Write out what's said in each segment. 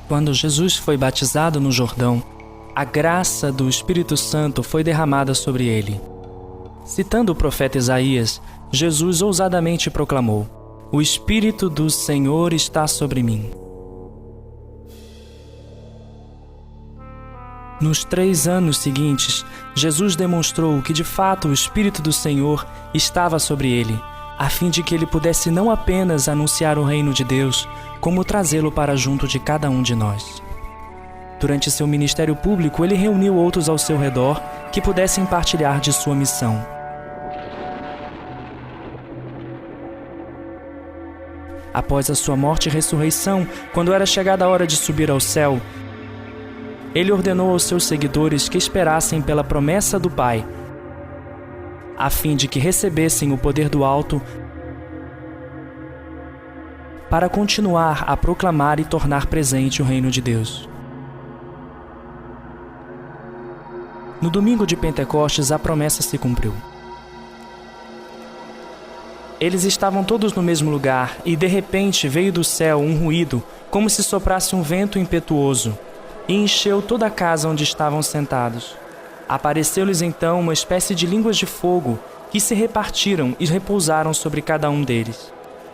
Quando Jesus foi batizado no Jordão, a graça do Espírito Santo foi derramada sobre ele. Citando o profeta Isaías, Jesus ousadamente proclamou: "O Espírito do Senhor está sobre mim." Nos 3 anos seguintes, Jesus demonstrou que de fato o Espírito do Senhor estava sobre ele, a fim de que ele pudesse não apenas anunciar o reino de Deus, como trazê-lo para junto de cada um de nós. Durante seu ministério público, ele reuniu outros ao seu redor que pudessem partilhar de sua missão. Após a sua morte e ressurreição, quando era chegada a hora de subir ao céu, ele ordenou aos seus seguidores que esperassem pela promessa do Pai, a fim de que recebessem o poder do alto para continuar a proclamar e tornar presente o reino de Deus. No domingo de Pentecostes, a promessa se cumpriu. Eles estavam todos no mesmo lugar e, de repente, veio do céu um ruído, como se soprasse um vento impetuoso, e encheu toda a casa onde estavam sentados. Apareceu-lhes então uma espécie de línguas de fogo que se repartiram e repousaram sobre cada um deles.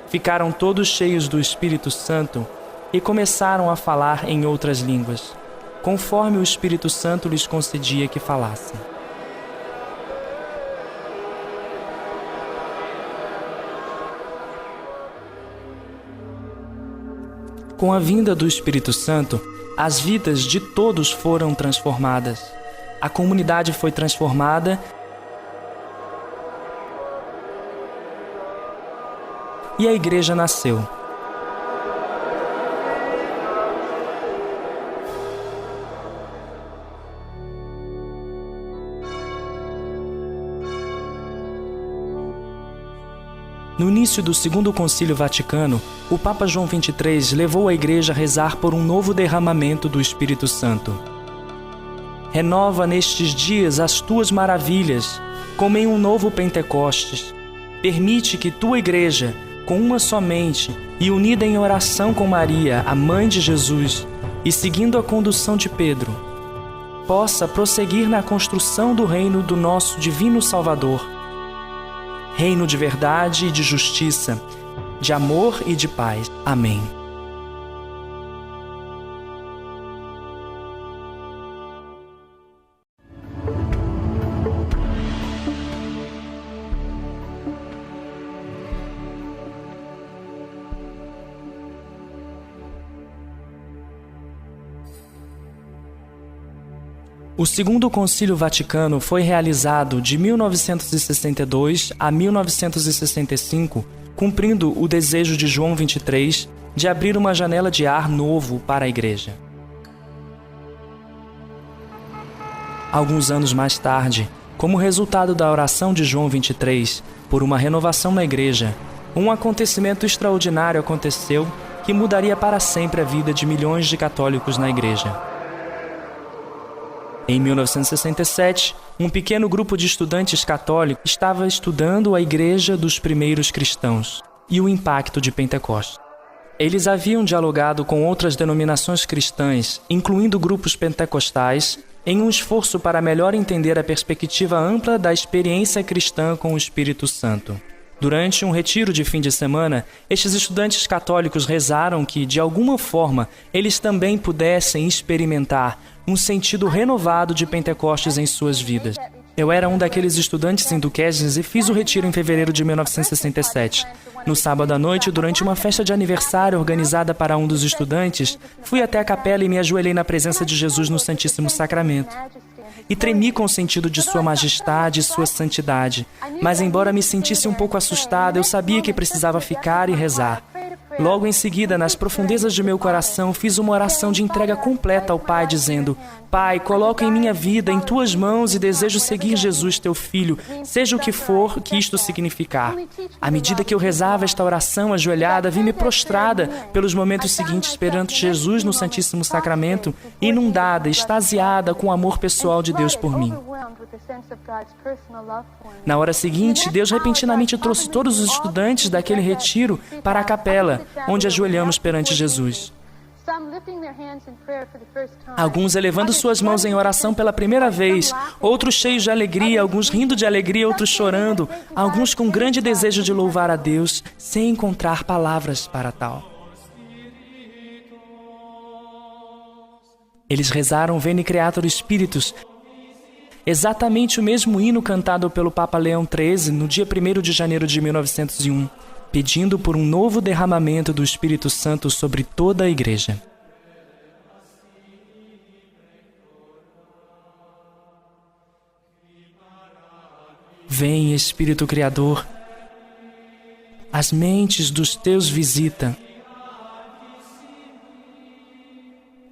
Ficaram todos cheios do Espírito Santo e começaram a falar em outras línguas, conforme o Espírito Santo lhes concedia que falassem. Com a vinda do Espírito Santo, as vidas de todos foram transformadas. A comunidade foi transformada e a igreja nasceu. No início do Segundo Concílio Vaticano, o Papa João XXIII levou a Igreja a rezar por um novo derramamento do Espírito Santo. Renova nestes dias as tuas maravilhas, como em um novo Pentecostes. Permite que tua Igreja, com uma só mente e unida em oração com Maria, a Mãe de Jesus, e seguindo a condução de Pedro, possa prosseguir na construção do reino do nosso Divino Salvador, reino de verdade e de justiça, de amor e de paz. Amém. O Segundo Concílio Vaticano foi realizado de 1962 a 1965, cumprindo o desejo de João XXIII de abrir uma janela de ar novo para a Igreja. Alguns anos mais tarde, como resultado da oração de João XXIII por uma renovação na Igreja, um acontecimento extraordinário aconteceu que mudaria para sempre a vida de milhões de católicos na Igreja. Em 1967, um pequeno grupo de estudantes católicos estava estudando a Igreja dos primeiros cristãos e o impacto de Pentecostes. Eles haviam dialogado com outras denominações cristãs, incluindo grupos pentecostais, em um esforço para melhor entender a perspectiva ampla da experiência cristã com o Espírito Santo. Durante um retiro de fim de semana, estes estudantes católicos rezaram que, de alguma forma, eles também pudessem experimentar um sentido renovado de Pentecostes em suas vidas. Eu era um daqueles estudantes induqueses e fiz o retiro em fevereiro de 1967. No sábado à noite, durante uma festa de aniversário organizada para um dos estudantes, fui até a capela e me ajoelhei na presença de Jesus no Santíssimo Sacramento. E tremi com o sentido de sua majestade e sua santidade. Mas embora me sentisse um pouco assustada, eu sabia que precisava ficar e rezar. Logo em seguida, nas profundezas de meu coração, fiz uma oração de entrega completa ao Pai, dizendo: Pai, coloco em minha vida em Tuas mãos e desejo seguir Jesus, Teu Filho, seja o que for que isto significar. À medida que eu rezava esta oração ajoelhada, vi-me prostrada pelos momentos seguintes perante Jesus no Santíssimo Sacramento, inundada, extasiada com o amor pessoal de Deus por mim. Na hora seguinte, Deus repentinamente trouxe todos os estudantes daquele retiro para a capela, onde ajoelhamos perante Jesus. Alguns elevando suas mãos em oração pela primeira vez, outros cheios de alegria, alguns rindo de alegria, outros chorando, alguns com grande desejo de louvar a Deus, sem encontrar palavras para tal. Eles rezaram Veni Creator Spiritus, exatamente o mesmo hino cantado pelo Papa Leão XIII no dia 1º de janeiro de 1901, pedindo por um novo derramamento do Espírito Santo sobre toda a Igreja. Vem, Espírito Criador, as mentes dos teus visita.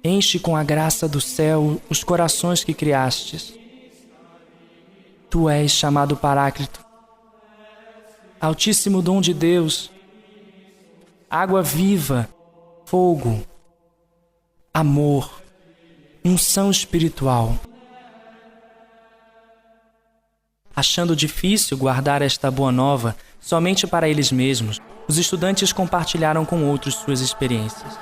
Enche com a graça do céu os corações que criastes. Tu és chamado Paráclito, Altíssimo dom de Deus, água viva, fogo, amor, unção espiritual. Achando difícil guardar esta boa nova somente para eles mesmos, os estudantes compartilharam com outros suas experiências.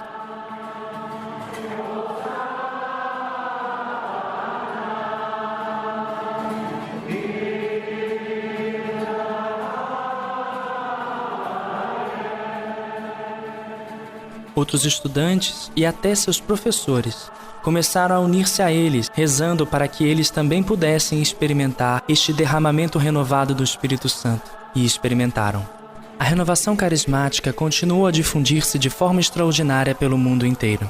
Outros estudantes e até seus professores começaram a unir-se a eles, rezando para que eles também pudessem experimentar este derramamento renovado do Espírito Santo. E experimentaram. A renovação carismática continuou a difundir-se de forma extraordinária pelo mundo inteiro.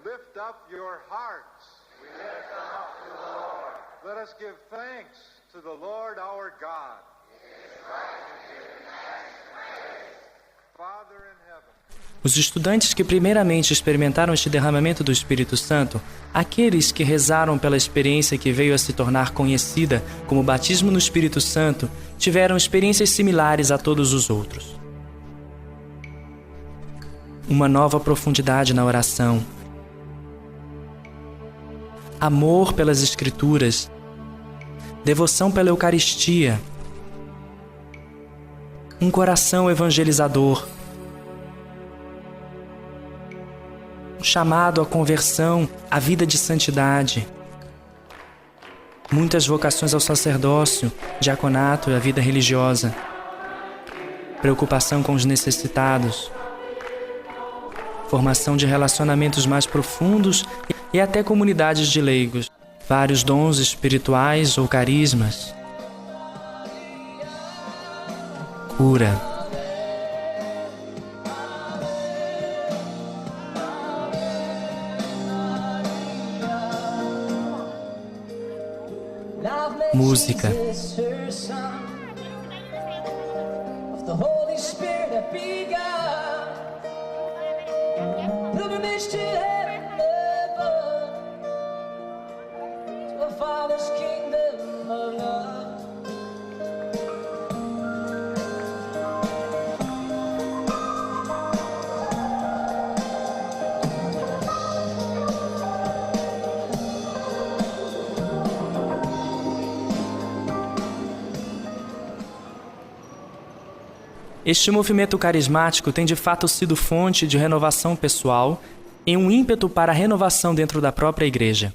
Lift up your hearts. We lift them up to the Lord. Let us give thanks to the Lord our God. It is right to give thanks and praise. Father in heaven. Os estudantes que primeiramente experimentaram este derramamento do Espírito Santo, aqueles que rezaram pela experiência que veio a se tornar conhecida como batismo no Espírito Santo, tiveram experiências similares a todos os outros. Uma nova profundidade na oração, amor pelas Escrituras, devoção pela Eucaristia, um coração evangelizador, um chamado à conversão, à vida de santidade, muitas vocações ao sacerdócio, diaconato e à vida religiosa, preocupação com os necessitados, formação de relacionamentos mais profundos e até comunidades de leigos, vários dons espirituais ou carismas, cura. Música. Este movimento carismático tem de fato sido fonte de renovação pessoal e um ímpeto para a renovação dentro da própria Igreja.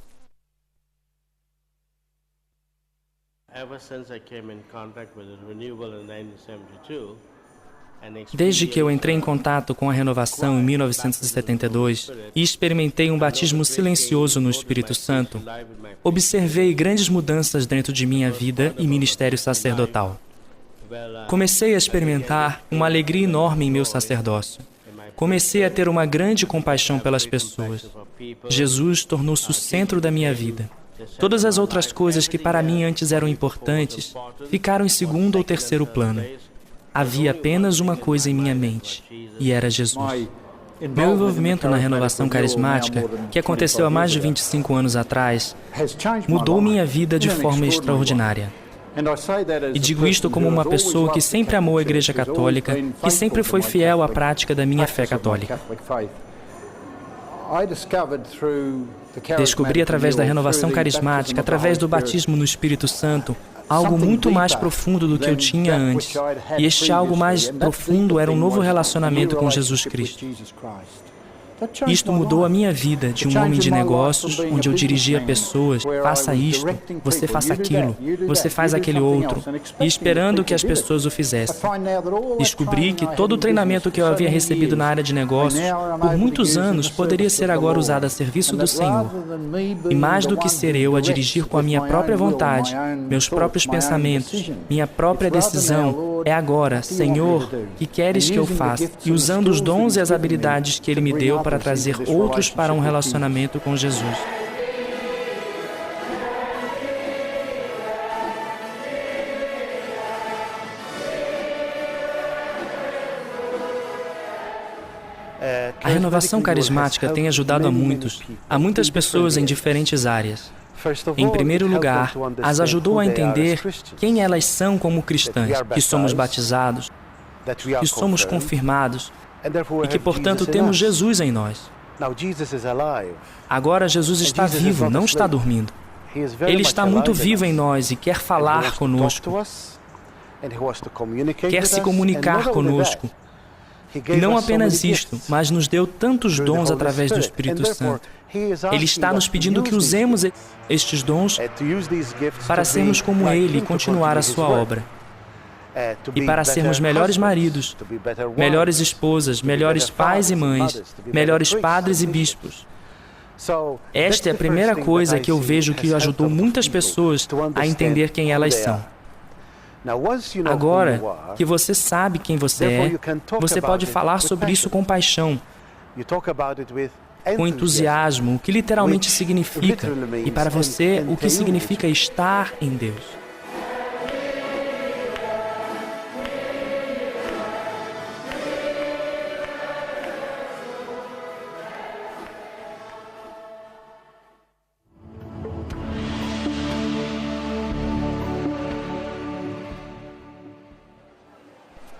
Desde que eu entrei em contato com a renovação em 1972 e experimentei um batismo silencioso no Espírito Santo, observei grandes mudanças dentro de minha vida e ministério sacerdotal. Comecei a experimentar uma alegria enorme em meu sacerdócio. Comecei a ter uma grande compaixão pelas pessoas. Jesus tornou-se o centro da minha vida. Todas as outras coisas que para mim antes eram importantes ficaram em segundo ou terceiro plano. Havia apenas uma coisa em minha mente, e era Jesus. Meu envolvimento na renovação carismática, que aconteceu há mais de 25 anos atrás, mudou minha vida de forma extraordinária. E digo isto como uma pessoa que sempre amou a Igreja Católica, que sempre foi fiel à prática da minha fé católica. Descobri através da renovação carismática, através do batismo no Espírito Santo, algo muito mais profundo do que eu tinha antes. E este algo mais profundo era um novo relacionamento com Jesus Cristo. Isto mudou a minha vida de um homem de negócios, onde eu dirigia pessoas, faça isto, você faça aquilo, você faz aquele outro, e esperando que as pessoas o fizessem. Descobri que todo o treinamento que eu havia recebido na área de negócios, por muitos anos, poderia ser agora usado a serviço do Senhor. E mais do que ser eu a dirigir com a minha própria vontade, meus próprios pensamentos, minha própria decisão, é agora, Senhor, que queres que eu faça? E usando os dons e as habilidades que Ele me deu para trazer outros para um relacionamento com Jesus. A renovação carismática tem ajudado a muitas pessoas em diferentes áreas. Em primeiro lugar, as ajudou a entender quem elas são como cristãs, que somos batizados, que somos confirmados, e que, portanto, temos Jesus em nós. Agora, Jesus está vivo, não está dormindo. Ele está muito vivo em nós e quer falar conosco, quer se comunicar conosco. E não apenas isto, mas nos deu tantos dons através do Espírito Santo. Ele está nos pedindo que usemos estes dons para sermos como Ele e continuar a sua obra. E para sermos melhores maridos, melhores esposas, melhores pais e mães, melhores padres e bispos. Esta é a primeira coisa que eu vejo que ajudou muitas pessoas a entender quem elas são. Agora que você sabe quem você é, você pode falar sobre isso com paixão, com entusiasmo, o que literalmente significa, e para você, o que significa estar em Deus.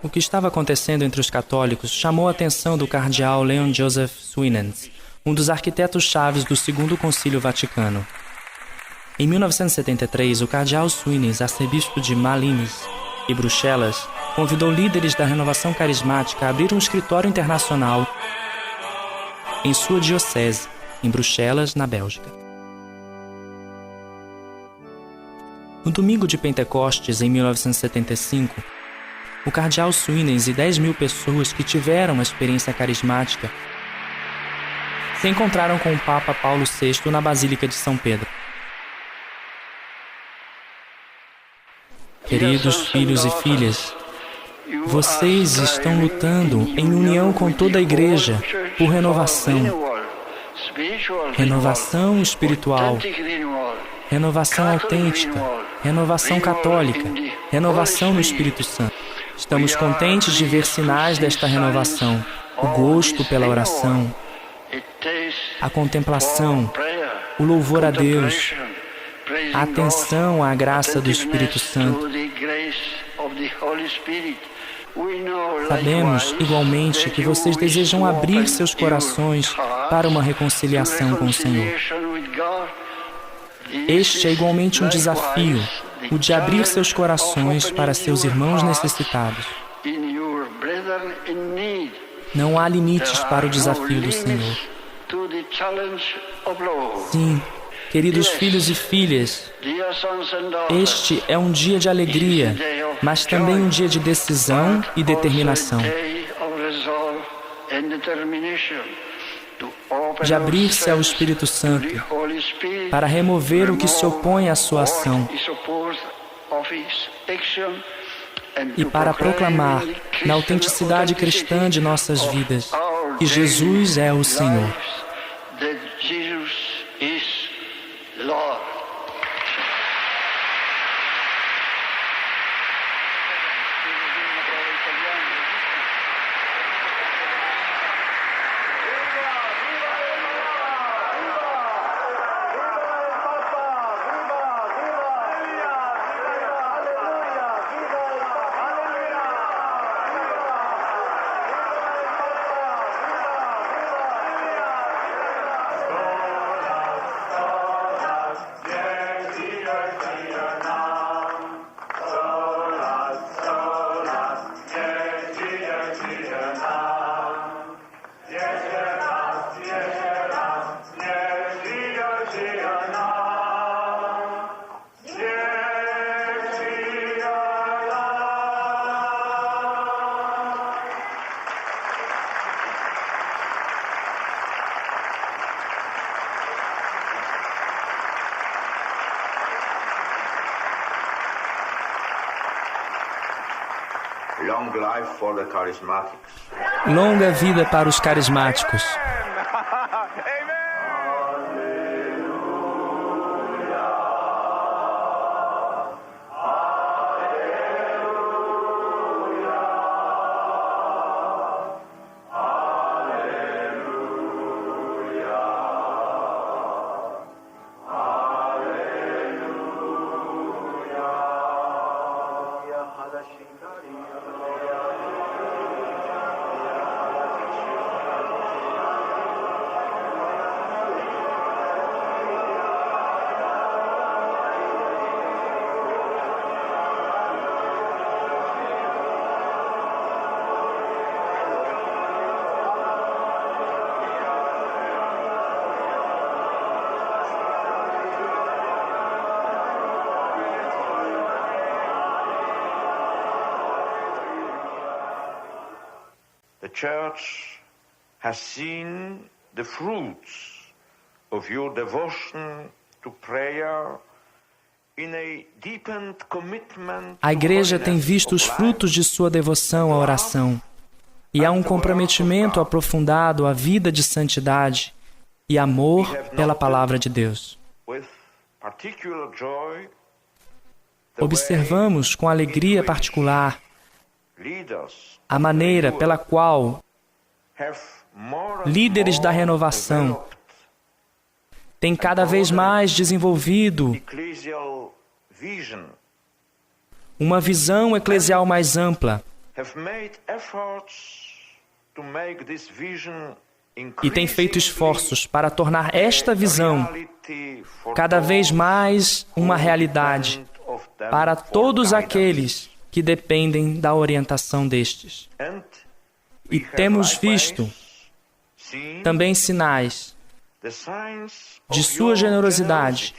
O que estava acontecendo entre os católicos chamou a atenção do cardeal Leon Joseph Suinens, um dos arquitetos-chaves do Segundo Concílio Vaticano. Em 1973, o cardeal Suinens, arcebispo de Malines e Bruxelas, convidou líderes da renovação carismática a abrir um escritório internacional em sua diocese, em Bruxelas, na Bélgica. No domingo de Pentecostes, em 1975, o cardeal Suinens e 10.000 pessoas que tiveram uma experiência carismática se encontraram com o Papa Paulo VI na Basílica de São Pedro. Queridos filhos e filhas, vocês estão lutando em união com toda a Igreja por renovação espiritual, renovação autêntica, renovação católica, renovação no Espírito Santo. Estamos contentes de ver sinais desta renovação, o gosto pela oração, a contemplação, o louvor a Deus, a atenção à graça do Espírito Santo. Sabemos, igualmente, que vocês desejam abrir seus corações para uma reconciliação com o Senhor. Este é igualmente um desafio, o de abrir seus corações para seus irmãos necessitados. Não há limites para o desafio do Senhor. Sim, queridos filhos e filhas, este é um dia de alegria, mas também um dia de decisão e determinação. De abrir-se ao Espírito Santo para remover o que se opõe à sua ação e para proclamar, na autenticidade cristã de nossas vidas, que Jesus é o Senhor. Long life for the charismatics. Longa vida para os carismáticos. The Church has seen the fruits of your devotion to prayer in a deepened commitment. A Igreja tem visto os frutos de sua devoção à oração, e há um comprometimento aprofundado à vida de santidade e amor pela Palavra de Deus. Observamos com alegria particular a maneira pela qual líderes da renovação têm cada vez mais desenvolvido uma visão eclesial mais ampla e têm feito esforços para tornar esta visão cada vez mais uma realidade para todos aqueles que dependem da orientação destes. E temos visto também sinais de sua generosidade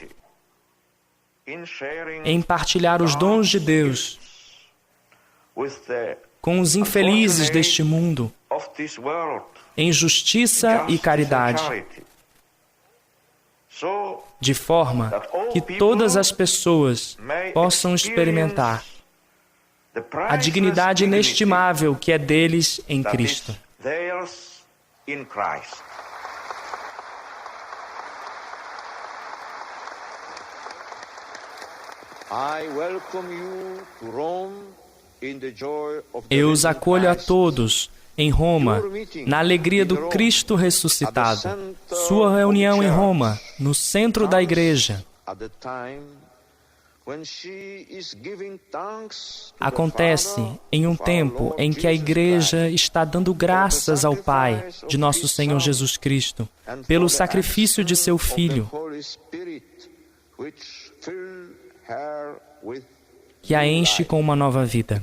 em partilhar os dons de Deus com os infelizes deste mundo, em justiça e caridade, de forma que todas as pessoas possam experimentar a dignidade inestimável que é deles em Cristo. Eu os acolho a todos em Roma, na alegria do Cristo ressuscitado. Sua reunião em Roma, no centro da Igreja, acontece em um tempo em que a Igreja está dando graças ao Pai de nosso Senhor Jesus Cristo pelo sacrifício de seu Filho, que a enche com uma nova vida.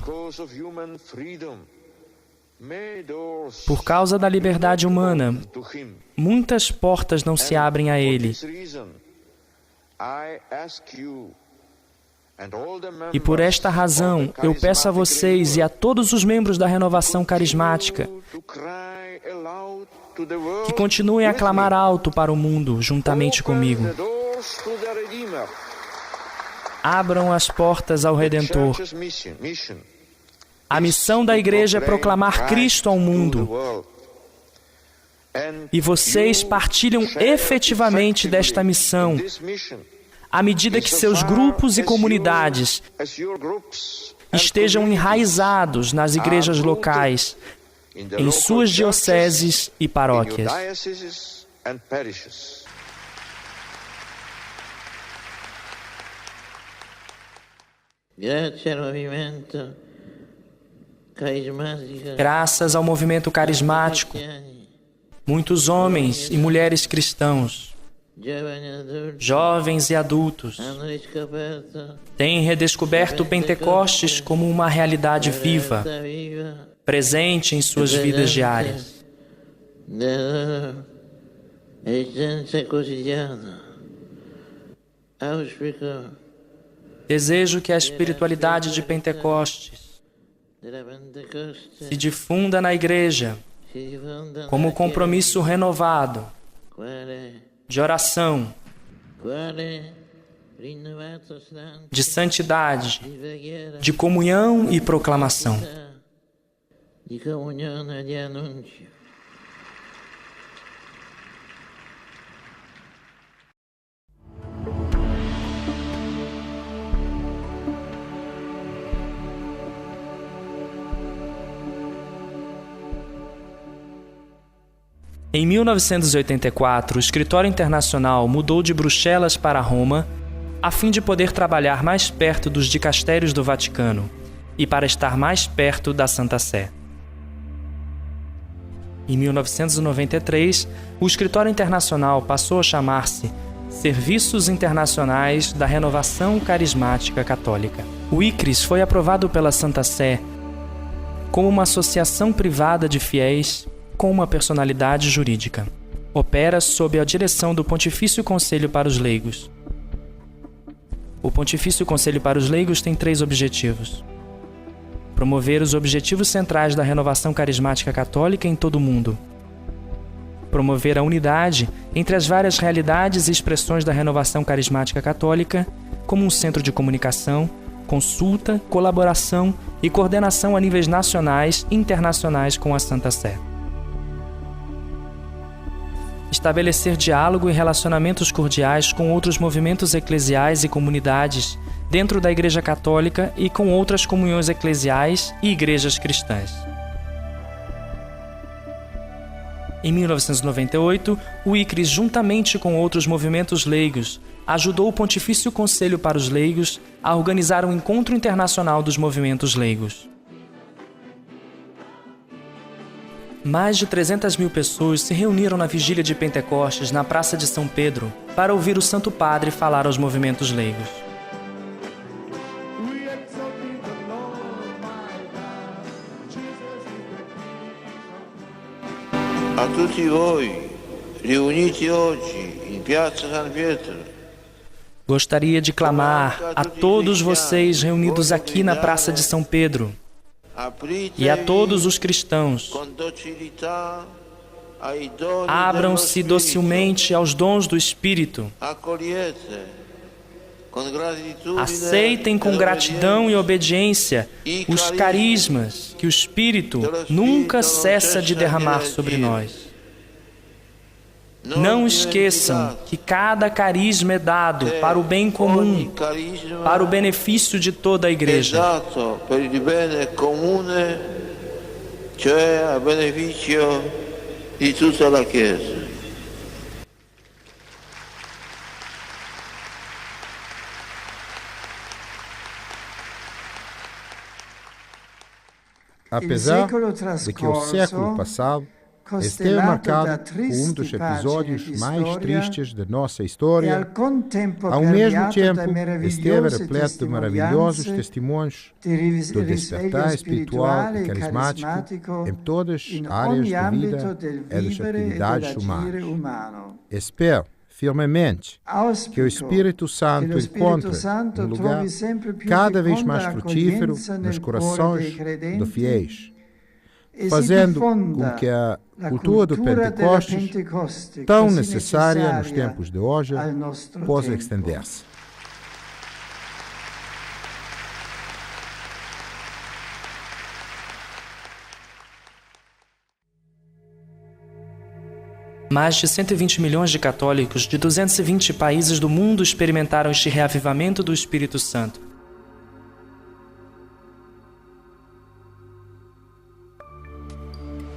Por causa da liberdade humana, muitas portas não se abrem a Ele. E por esta razão, eu peço a vocês e a todos os membros da renovação carismática que continuem a clamar alto para o mundo, juntamente comigo. Abram as portas ao Redentor. A missão da igreja é proclamar Cristo ao mundo. E vocês partilham efetivamente desta missão, à medida que seus grupos e comunidades estejam enraizados nas igrejas locais, em suas dioceses e paróquias. Graças ao movimento carismático, muitos homens e mulheres cristãos, jovens e adultos, têm redescoberto o Pentecostes como uma realidade viva, presente em suas vidas diárias. Desejo que a espiritualidade de Pentecostes se difunda na igreja como compromisso renovado de oração, de santidade, de comunhão e proclamação. Em 1984, o Escritório Internacional mudou de Bruxelas para Roma a fim de poder trabalhar mais perto dos dicastérios do Vaticano e para estar mais perto da Santa Sé. Em 1993, o Escritório Internacional passou a chamar-se Serviços Internacionais da Renovação Carismática Católica. O ICRIS foi aprovado pela Santa Sé como uma associação privada de fiéis com uma personalidade jurídica. Opera sob a direção do Pontifício Conselho para os Leigos. O Pontifício Conselho para os Leigos tem 3 objetivos: promover os objetivos centrais da renovação carismática católica em todo o mundo, promover a unidade entre as várias realidades e expressões da renovação carismática católica como um centro de comunicação, consulta, colaboração e coordenação a níveis nacionais e internacionais com a Santa Sé. Estabelecer diálogo e relacionamentos cordiais com outros movimentos eclesiais e comunidades dentro da Igreja Católica e com outras comunhões eclesiais e igrejas cristãs. Em 1998, o ICRIS, juntamente com outros movimentos leigos, ajudou o Pontifício Conselho para os Leigos a organizar um encontro internacional dos movimentos leigos. Mais de 300 mil pessoas se reuniram na vigília de Pentecostes na Praça de São Pedro para ouvir o Santo Padre falar aos movimentos leigos. A tutti voi, riuniti oggi in Piazza San Pietro. Gostaria de clamar a todos vocês reunidos aqui na Praça de São Pedro e a todos os cristãos: abram-se docilmente aos dons do Espírito. Aceitem com gratidão e obediência os carismas que o Espírito nunca cessa de derramar sobre nós. Não esqueçam que cada carisma é dado para o bem comum, para o benefício de toda a Igreja. Cioè a benefício de toda a Chiesa. Apesar de que o século passado esteve marcado por um dos episódios mais tristes da nossa história, ao mesmo tempo esteve repleto de maravilhosos testemunhos do despertar espiritual e carismático em todas as áreas da vida e das atividades humanas. Espero firmemente que o Espírito Santo encontre um lugar cada vez mais frutífero nos corações dos fiéis, fazendo com que a cultura do Pentecostes, tão necessária nos tempos de hoje, possa estender-se. Mais de 120 milhões de católicos de 220 países do mundo experimentaram este reavivamento do Espírito Santo.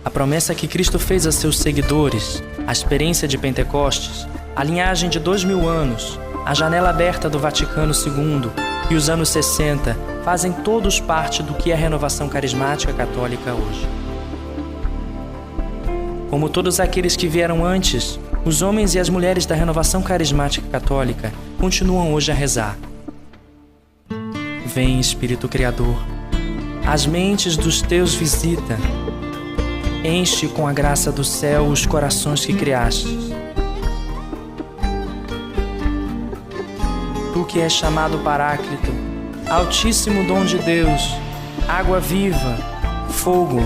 A promessa que Cristo fez a seus seguidores, a experiência de Pentecostes, a linhagem de 2000 anos, a janela aberta do Vaticano II e os anos 60 fazem todos parte do que é a renovação carismática católica hoje. Como todos aqueles que vieram antes, os homens e as mulheres da renovação carismática católica continuam hoje a rezar. Vem, Espírito Criador, as mentes dos teus visita, enche com a graça do céu os corações que criastes. Tu que és chamado Paráclito, Altíssimo dom de Deus, água viva, fogo,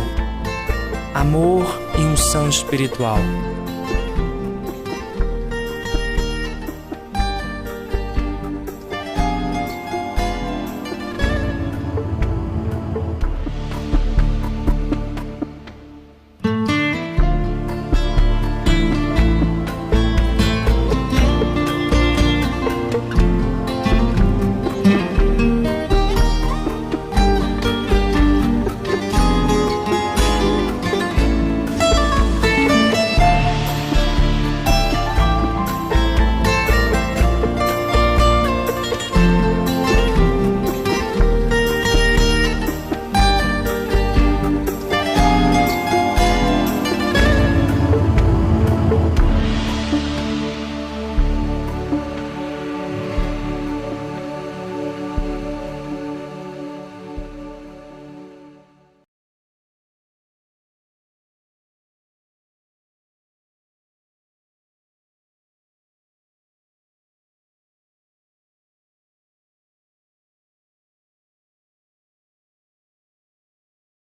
amor e unção espiritual.